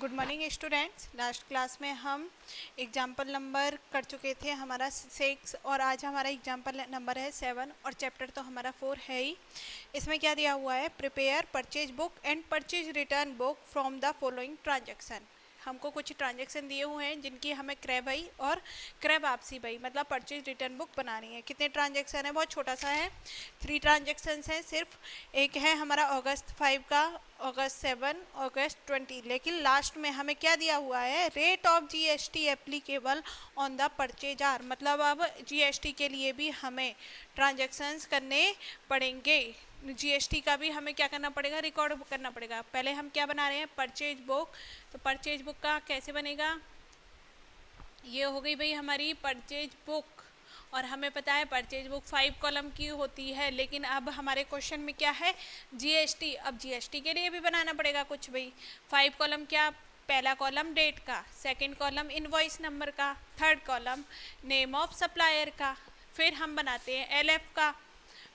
Good morning students. Last class में हम example number कर चुके थे हमारा 6 और आज हमारा एग्जाम्पल नंबर है 7 और चैप्टर तो हमारा 4 है ही। इसमें क्या दिया हुआ है, prepare purchase book and purchase return book from the following transaction. हमको कुछ ट्रांजैक्शन दिए हुए हैं जिनकी हमें क्रय भई और क्रय वापसी भई मतलब परचेज रिटर्न बुक बनानी है। कितने ट्रांजैक्शन है, बहुत छोटा सा है, 3 ट्रांजैक्शंस हैं सिर्फ। एक है हमारा अगस्त 5 का, अगस्त 7, अगस्त 20। लेकिन लास्ट में हमें क्या दिया हुआ है, rate of GST applicable on the purchaser. मतलब अब जीएसटी के लिए भी हमें ट्रांजैक्शंस करने पड़ेंगे, जीएसटी का भी हमें क्या करना पड़ेगा, रिकॉर्ड करना पड़ेगा। पहले हम क्या बना रहे हैं, परचेज बुक। तो परचेज बुक का कैसे बनेगा, ये हो गई भाई हमारी परचेज बुक। और हमें पता है परचेज बुक 5 कॉलम की होती है, लेकिन अब हमारे क्वेश्चन में क्या है, जीएसटी। अब जीएसटी के लिए भी बनाना पड़ेगा कुछ भाई। 5 कॉलम क्या, पहला कॉलम डेट का, सेकंड कॉलम इनवॉइस नंबर का, third column name of supplier का, फिर हम बनाते हैं एलएफ का,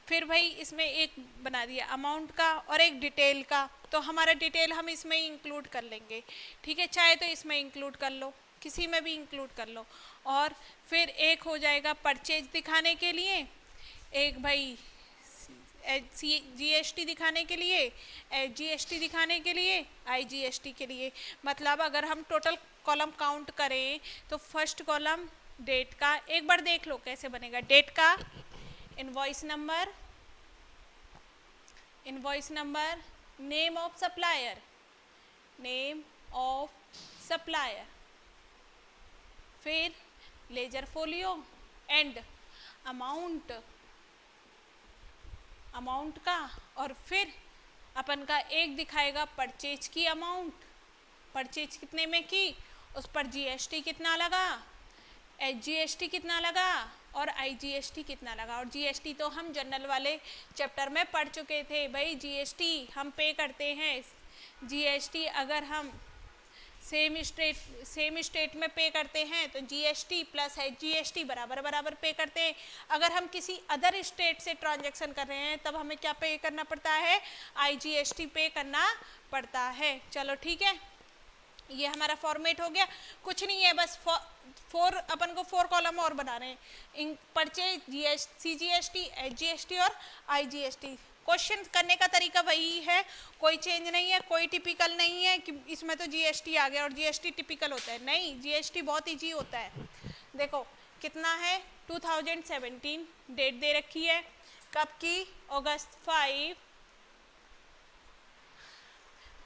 फिर भाई इसमें एक बना दिया अमाउंट का और एक डिटेल का। तो हमारा डिटेल हम इसमें इंक्लूड कर लेंगे, ठीक है, चाहे तो इसमें इंक्लूड कर लो, किसी में भी इंक्लूड कर लो। और फिर एक हो जाएगा परचेज दिखाने के लिए, एक भाई जीएसटी दिखाने के लिए, जीएसटी दिखाने के लिए, आईजीएसटी के लिए। मतलब अगर हम टोटल कॉलम काउंट करें तो फर्स्ट कॉलम डेट का, एक बार देख लो कैसे बनेगा, डेट का invoice number, invoice number, name of supplier, name of supplier, फिर ledger folio and amount, amount का। और फिर अपन का एक दिखाएगा परचेज की अमाउंट, परचेज कितने में की, उस पर जीएसटी कितना लगा, एचजीएसटी कितना लगा और आईजीएसटी कितना लगा। और जीएसटी तो हम जनरल वाले चैप्टर में पढ़ चुके थे भाई, जीएसटी हम पे करते हैं। जीएसटी अगर हम सेम स्टेट में पे करते हैं तो जीएसटी प्लस एचजीएसटी बराबर बराबर पे करते हैं। अगर हम किसी अदर स्टेट से ट्रांजैक्शन कर रहे हैं तब हमें क्या पे करना पड़ता है, आईजीएसटी पे करना पड़ता है। चलो ठीक है, ये हमारा फॉर्मेट हो गया। कुछ नहीं है, बस अपन को 4 कॉलम और बना रहे हैं, परचेज, सीजीएसटी, एचजीएसटी और आईजीएसटी। क्वेश्चन करने का तरीका वही है, कोई चेंज नहीं है, कोई टिपिकल नहीं है कि इसमें तो जीएसटी आ गया और जीएसटी टिपिकल होता है। नहीं, जीएसटी बहुत इजी होता है। देखो कितना है, 2017 डेट दे रखी है, कब की, अगस्त 5।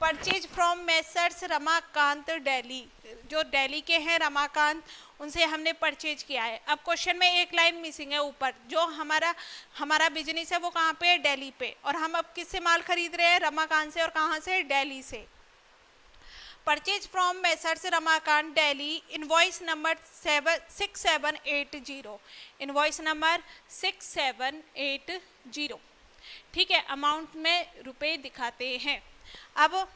Purchase from messrs Ramakant Delhi, जो दिल्ली के हैं रमाकांत, उनसे हमने परचेज किया है। अब क्वेश्चन में एक लाइन मिसिंग है ऊपर, जो हमारा बिजनेस है वो कहाँ पे है, दिल्ली पे। और हम अब किससे माल खरीद रहे हैं, रमाकांत से। और कहाँ से, दिल्ली से। Purchase from messrs Ramakant Delhi, invoice number 6780, invoice number 6780, ठीक है। अमाउंट में रुपए दिखाते हैं। अब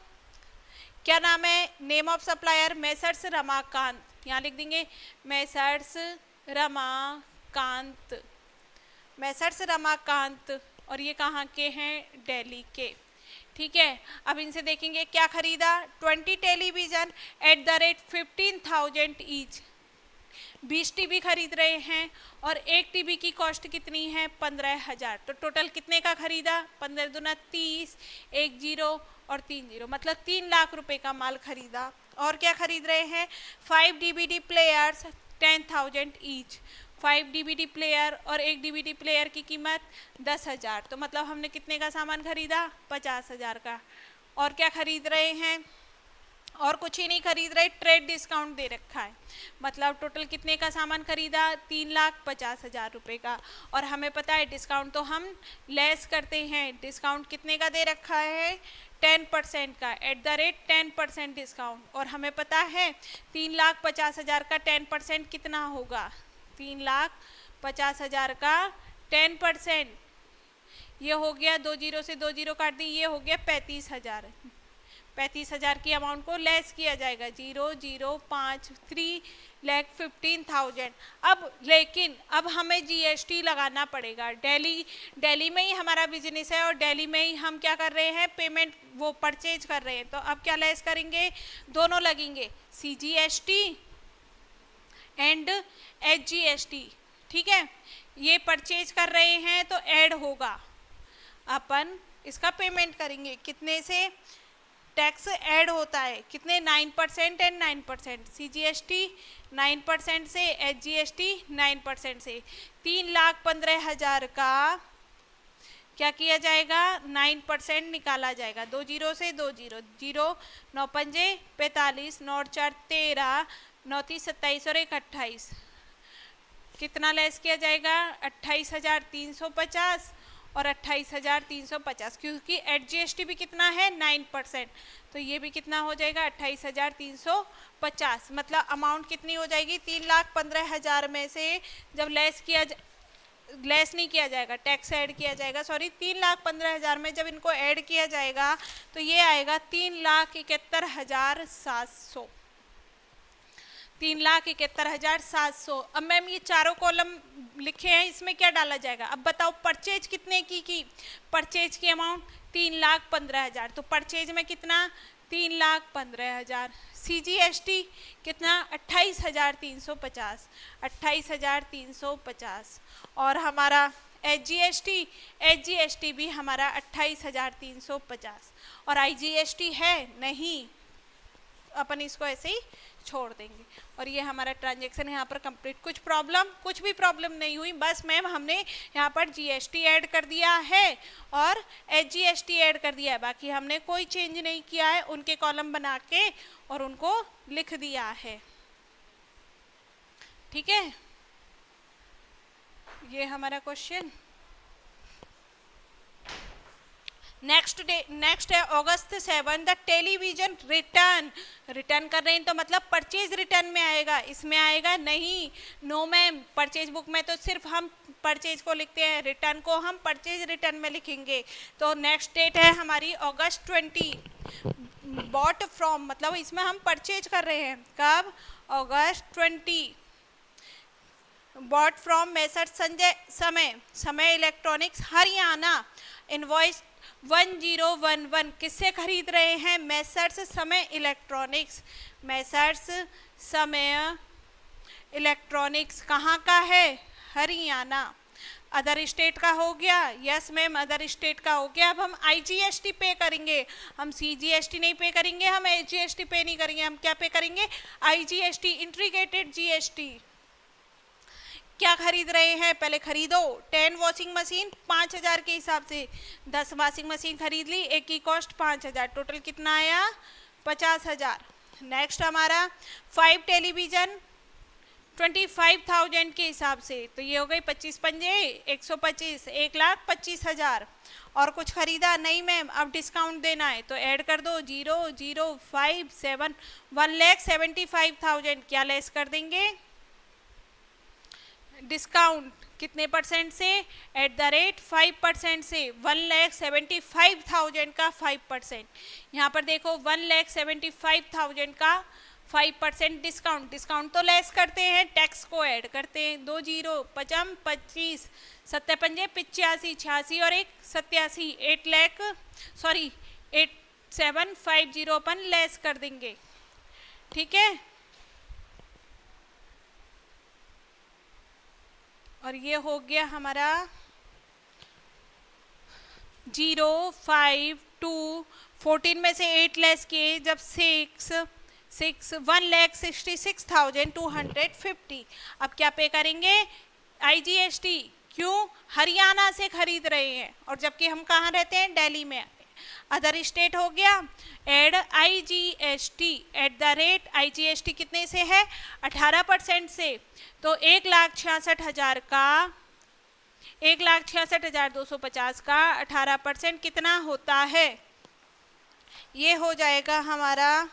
क्या नाम है, name of supplier messrs Ramakant, यहाँ लिख देंगे मेसर्स रमाकांत, मेसर्स रमाकांत। और ये कहाँ के हैं, दिल्ली के, ठीक है। अब इनसे देखेंगे क्या खरीदा, 20 television at the rate 15,000 each, 20 TV खरीद रहे हैं और एक टीवी की कॉस्ट कितनी है, 15,000। तो टोटल कितने का खरीदा, 15 दूना 30, 1 जीरो और 3 जीरो, मतलब 3 लाख रुपए का माल खरीदा। और क्या खरीद रहे हैं, 5 DVD players 10,000 each, 5 DVD player और एक डीवीडी प्लेयर की कीमत 10,000। तो मतलब हमने कितने का सामान खरीदा, 50,000 का। और क्या खरीद रहे हैं, और कुछ ही नहीं खरीद रहे, ट्रेड डिस्काउंट दे रखा है। मतलब टोटल कितने का सामान खरीदा, 3,50,000 रुपये का। और हमें पता है डिस्काउंट तो हम लेस करते हैं, डिस्काउंट कितने का दे रखा है, 10% का, एट द रेट 10% डिस्काउंट। और हमें पता है 3,50,000 का 10% कितना होगा, 3,50,000 का 10%, ये हो गया 2 जीरो से 2 जीरो काट दी, ये हो गया 35,000, 35,000 की अमाउंट को लेस किया जाएगा। 0,053,15,000। अब लेकिन अब हमें जीएसटी लगाना पड़ेगा। दिल्ली में ही हमारा बिजनेस है और दिल्ली में ही हम क्या कर रहे हैं, पेमेंट वो परचेज कर रहे हैं। तो अब क्या लेस करेंगे, दोनों लगेंगे, सीजीएसटी एंड एचजीएसटी। ठीक है, ये परचेज कर रहे हैं तो ऐड होगा, अपन इसका पेमेंट करेंगे। कितने से टैक्स ऐड होता है, कितने, 9% एंड 9%। सीजीएसटी 9% से, एचजीएसटी 9% से। 3,15,000 का क्या किया जाएगा, 9% निकाला जाएगा। 2 जीरो से 2 जीरो, 0 9 पंजे 45, 9 4 13, 9 30 27 और 1 28। कितना लेस किया जाएगा, 28,350 और 28,350, क्योंकि एचजीएसटी भी कितना है, 9%। तो ये भी कितना हो जाएगा, 28,350। मतलब अमाउंट कितनी हो जाएगी, 3,15,000 में से जब लेस नहीं किया जाएगा, टैक्स ऐड किया जाएगा, सॉरी, 3,15,000 में जब इनको ऐड किया जाएगा तो ये आएगा 3,71,700। 3,71,700। अब मैम ये चारों कॉलम लिखे हैं, इसमें क्या डाला जाएगा, अब बताओ परचेज कितने की परचेज की अमाउंट 3,15,000। तो परचेज में कितना, 3,15,000। सीजीएसटी कितना, 28,350, 28,350। और हमारा एचजीएसटी भी हमारा 28,350। और आईजीएसटी है नहीं, अपन इसको ऐसे ही छोड़ देंगे। और ये हमारा ट्रांजैक्शन यहाँ पर कंप्लीट। कुछ भी प्रॉब्लम नहीं हुई, बस मैम हमने यहाँ पर जीएसटी ऐड कर दिया है और एचजीएसटी ऐड कर दिया है, बाकी हमने कोई चेंज नहीं किया है, उनके कॉलम बना के और उनको लिख दिया है। ठीक है, ये हमारा क्वेश्चन। नेक्स्ट है अगस्त 7, द टेलीविजन रिटर्न कर रहे हैं, तो मतलब परचेज रिटर्न में आएगा, इसमें आएगा नहीं। नो मैम, परचेज बुक में तो सिर्फ हम परचेज को लिखते हैं, रिटर्न को हम परचेज रिटर्न में लिखेंगे। तो नेक्स्ट डेट है हमारी अगस्त 20। बॉट फ्रॉम मतलब इसमें हम परचेज कर रहे हैं, कब, अगस्त 20। बॉट फ्रॉम मेसर समय इलेक्ट्रॉनिक्स हरियाणा। इनवॉइस 1011, किससे खरीद रहे हैं, मेसर्स समय इलेक्ट्रॉनिक्स। मेसर्स समय इलेक्ट्रॉनिक्स कहाँ का है, हरियाणा। अदर स्टेट का हो गया, यस मैम अदर स्टेट का हो गया। अब हम आईजीएसटी पे करेंगे, हम सीजीएसटी नहीं पे करेंगे, हम एचजीएसटी पे नहीं करेंगे, हम क्या पे करेंगे, आईजीएसटी, इंटीग्रेटेड जीएसटी। क्या खरीद रहे हैं, पहले खरीदो। 10 वॉशिंग मशीन 5,000 के हिसाब से, 10 वॉशिंग मशीन खरीद ली, एक की कॉस्ट 5,000, टोटल कितना आया, 50,000। नेक्स्ट हमारा 5 टेलीविजन 25,000 के हिसाब से, तो ये हो गई 25 पंजे 125, 1,25,000। और कुछ खरीदा नहीं मैम, अब डिस्काउंट देना है तो ऐड कर दो, 0,057, 1,75,000। क्या लेस कर देंगे, डिस्काउंट कितने परसेंट से, @ 5% से, 1,75,000 का 5%। यहाँ पर देखो 1,75,000 का 5% डिस्काउंट तो लेस करते हैं, टैक्स को ऐड करते हैं। 2 जीरो 55 25, 7 पंजे 85 86 और 1 87, 8,8750 अपन लेस कर देंगे। ठीक है, और ये हो गया हमारा 0 5 2 14 में से 8 लेस किए, जब 6 1,66,250। अब क्या पे करेंगे, आईजीएसटी, क्यों, हरियाणा से खरीद रहे हैं और जबकि हम कहाँ रहते हैं, दिल्ली में। अदर स्टेट हो गया, एड आईजीएसटी @ आईजीएसटी कितने से है, 18% से, तो 1,66,000 का 1,66,250 का 18% कितना होता है, ये हो जाएगा हमारा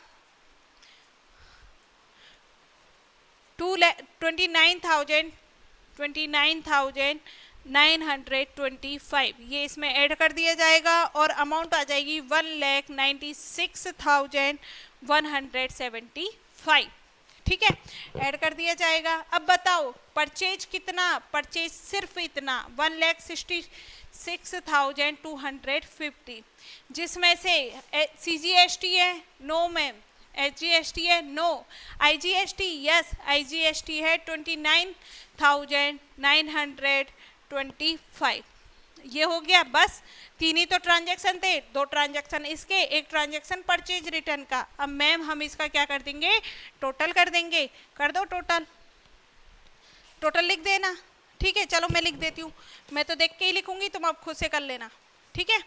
29,000 925 ये इसमें ऐड कर दिया जाएगा और अमाउंट आ जाएगी 1,96,175। ठीक है, ऐड कर दिया जाएगा। अब बताओ परचेज कितना, परचेज सिर्फ इतना 1,66,250, जिसमें से CGST है नो मैम, SGST है नो, IGST यस, IGST है 29,925। ये हो गया, बस तीन ही तो ट्रांजैक्शन थे, दो ट्रांजैक्शन इसके, एक ट्रांजैक्शन परचेज रिटर्न का। अब मैम हम इसका क्या कर देंगे, टोटल कर देंगे। कर दो टोटल, टोटल लिख देना। ठीक है, चलो मैं लिख देती हूँ, मैं तो देख के ही लिखूंगी, तुम अब खुद से कर लेना। ठीक है,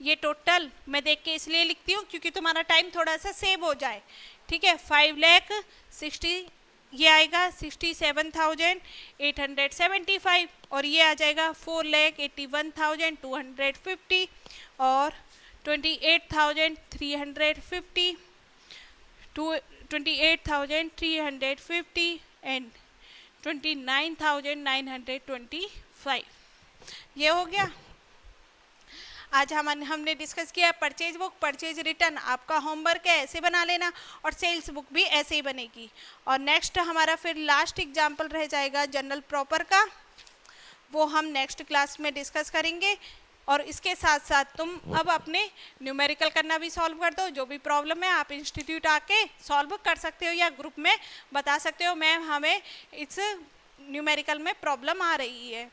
ये टोटल मैं देख के इसलिए लिखती हूँ क्योंकि तुम्हारा टाइम थोड़ा सा सेव हो जाए। ठीक है, 5,60,000 ये आएगा 67,875 और ये आ जाएगा 4,81,250 और 28,350 28,350 एंड 29,925। ये हो गया। आज हमने डिस्कस किया परचेज बुक, परचेज रिटर्न आपका होमवर्क है, ऐसे बना लेना, और सेल्स बुक भी ऐसे ही बनेगी। और नेक्स्ट हमारा फिर लास्ट एग्जाम्पल रह जाएगा जनरल प्रॉपर का, वो हम नेक्स्ट क्लास में डिस्कस करेंगे। और इसके साथ साथ तुम अब अपने न्यूमेरिकल करना भी सॉल्व कर दो, जो भी प्रॉब्लम है आप इंस्टीट्यूट आके सॉल्व कर सकते हो या ग्रुप में बता सकते हो, मैम हमें इस न्यूमेरिकल में प्रॉब्लम आ रही है।